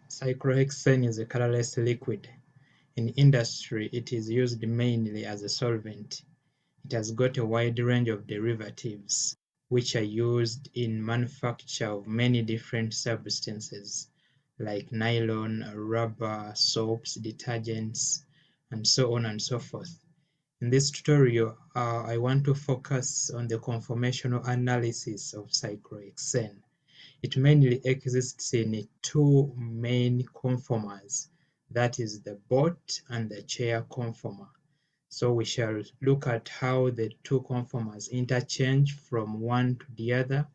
Cyclohexane is a colorless liquid. In industry, it is used mainly as a solvent. It has got a wide range of derivatives, which are used in manufacture of many different substances, like nylon, rubber, soaps, detergents, and so on and so forth. In this tutorial, I want to focus on the conformational analysis of cyclohexane. It mainly exists in two main conformers, that is the boat and the chair conformer. So we shall look at how the two conformers interchange from one to the other,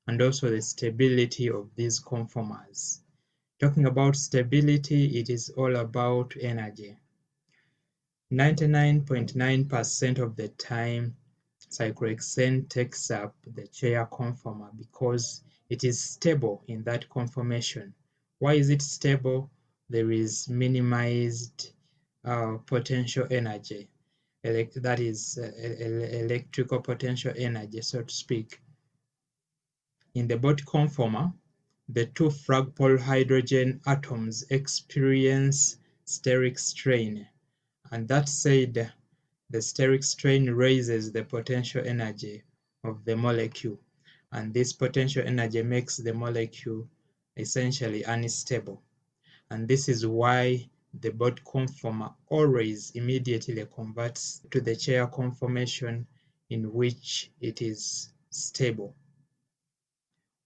and also the stability of these conformers. Talking about stability, it is all about energy. 99.9% of the time, cyclohexane takes up the chair conformer because it is stable in that conformation. Why is it stable? There is minimized potential energy, that is electrical potential energy, so to speak. In the boatconformer, the two fragpole hydrogen atoms experience steric strain, and that said, the steric strain raises the potential energy of the molecule, and this potential energy makes the molecule essentially unstable. And this is why the boatconformer always immediately converts to the chair conformation, in which it is stable.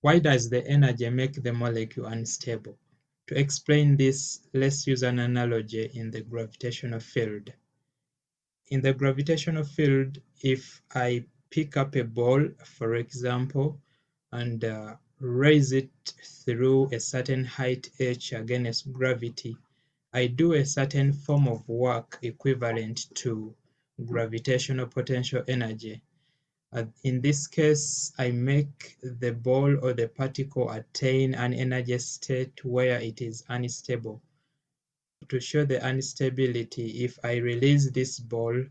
Why does the energy make the molecule unstable? To explain this, let's use an analogy in the gravitational field. In the gravitational field, if I pick up a ball, for example, and raise it through a certain height h against gravity, I do a certain form of work equivalent to gravitational potential energy. In this case, I make the ball or the particle attain an energy state where it is unstable. To show the instability, if I release this ball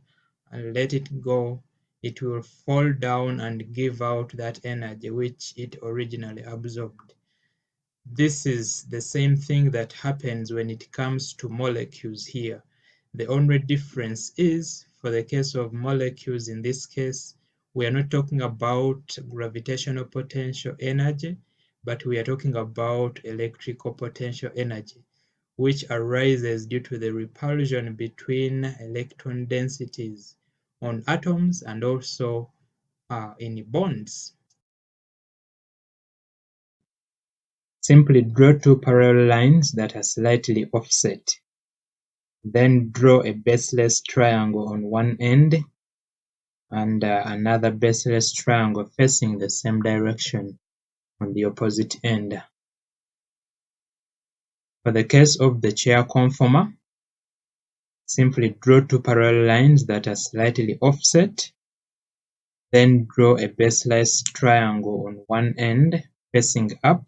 and let it go, it will fall down and give out that energy which it originally absorbed. This is the same thing that happens when it comes to molecules here. The only difference is, for the case of molecules in this case, we are not talking about gravitational potential energy, but we are talking about electrical potential energy, which arises due to the repulsion between electron densities on atoms and also in bonds. Simply draw two parallel lines that are slightly offset. Then draw a baseless triangle on one end and another baseless triangle facing the same direction on the opposite end. For the case of the chair conformer, simply draw two parallel lines that are slightly offset. Then draw a baseless triangle on one end facing up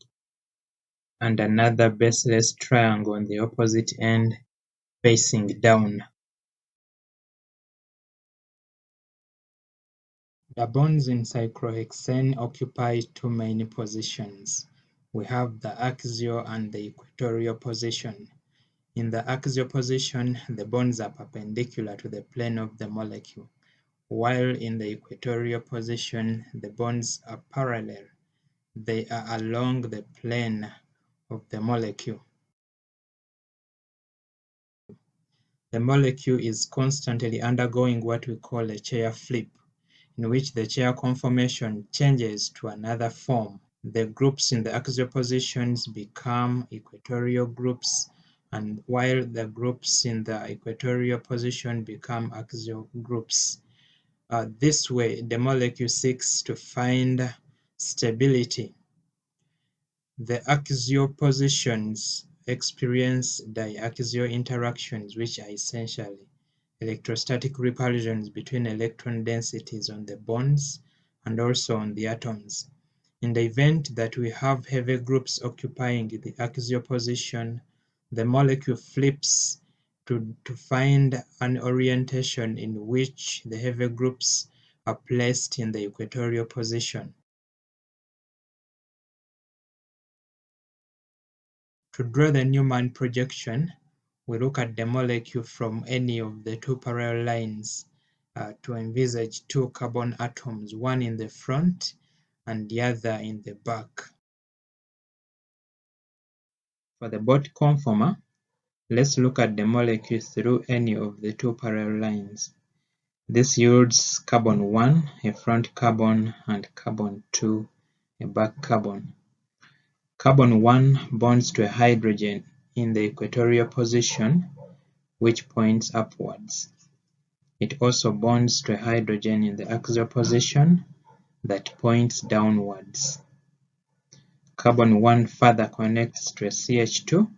and another baseless triangle on the opposite end facing down. The bonds in cyclohexane occupy two main positions. We have the axial and the equatorial position. In the axial position, the bonds are perpendicular to the plane of the molecule, while in the equatorial position, the bonds are parallel. They are along the plane of the molecule. The molecule is constantly undergoing what we call a chair flip, in which the chair conformation changes to another form. The groups in the axial positions become equatorial groups, and while the groups in the equatorial position become axial groups. This way, the molecule seeks to find stability. The axial positions experience diaxial interactions, which are essentially electrostatic repulsions between electron densities on the bonds and also on the atoms. In the event that we have heavy groups occupying the axial position, the molecule flips to find an orientation in which the heavy groups are placed in the equatorial position. To draw the Neumann projection, we look at the molecule from any of the two parallel lines to envisage two carbon atoms, one in the front and the other in the back. For the boat conformer, let's look at the molecule through any of the two parallel lines. This yields carbon 1, a front carbon, and carbon 2, a back carbon. Carbon 1 bonds to a hydrogen in the equatorial position, which points upwards. It also bonds to a hydrogen in the axial position that points downwards. Carbon 1 further connects to a CH2,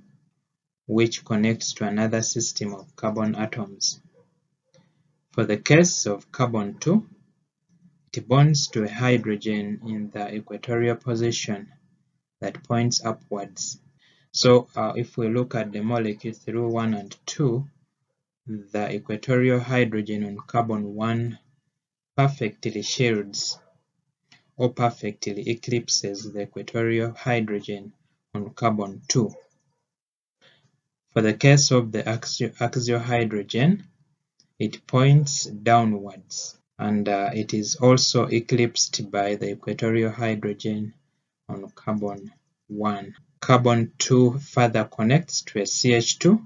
which connects to another system of carbon atoms. For the case of carbon 2, it bonds to a hydrogen in the equatorial position that points upwards. So if we look at the molecule through 1 and 2, the equatorial hydrogen on carbon 1 perfectly shields or perfectly eclipses the equatorial hydrogen on carbon 2. For the case of the axial hydrogen, it points downwards, and it is also eclipsed by the equatorial hydrogen on carbon 1. Carbon 2 further connects to a CH2,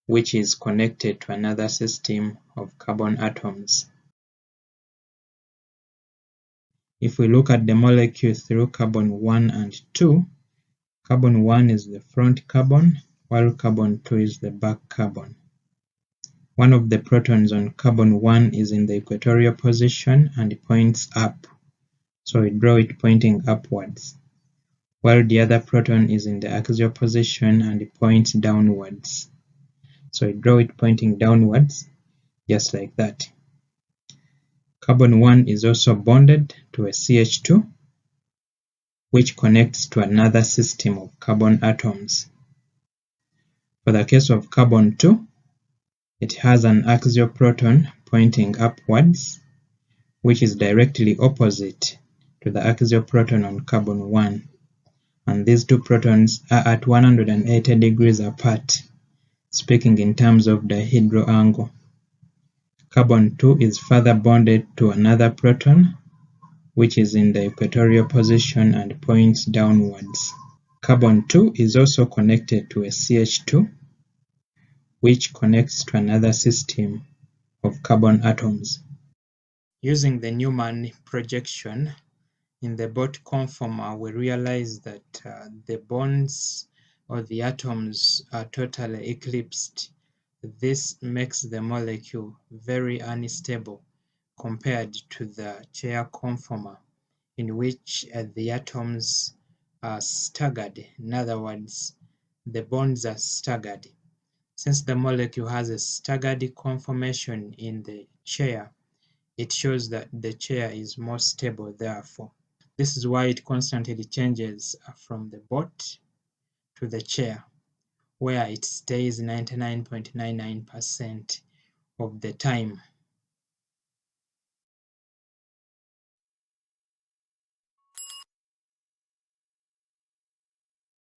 which is connected to another system of carbon atoms. If we look at the molecule through carbon 1 and 2, carbon 1 is the front carbon, while carbon 2 is the back carbon. One of the protons on carbon 1 is in the equatorial position and points up, so we draw it pointing upwards, while the other proton is in the axial position and points downwards, so we draw it pointing downwards, just like that. Carbon 1 is also bonded to a CH2, which connects to another system of carbon atoms. For the case of carbon 2, it has an axial proton pointing upwards, which is directly opposite to the axial proton on carbon 1, and these two protons are at 180 degrees apart, speaking in terms of dihedral angle. Carbon 2 is further bonded to another proton, which is in the equatorial position and points downwards. Carbon 2 is also connected to a CH2, which connects to another system of carbon atoms. Using the Neumann projection, in the boat conformer, we realize that the bonds or the atoms are totally eclipsed. This makes the molecule very unstable compared to the chairconformer, in which the atoms are staggered. In other words, the bonds are staggered. Since the molecule has a staggered conformation in the chair, it shows that the chair is more stable therefore. This is why it constantly changes from the boat to the chair, where it stays 99.99% of the time.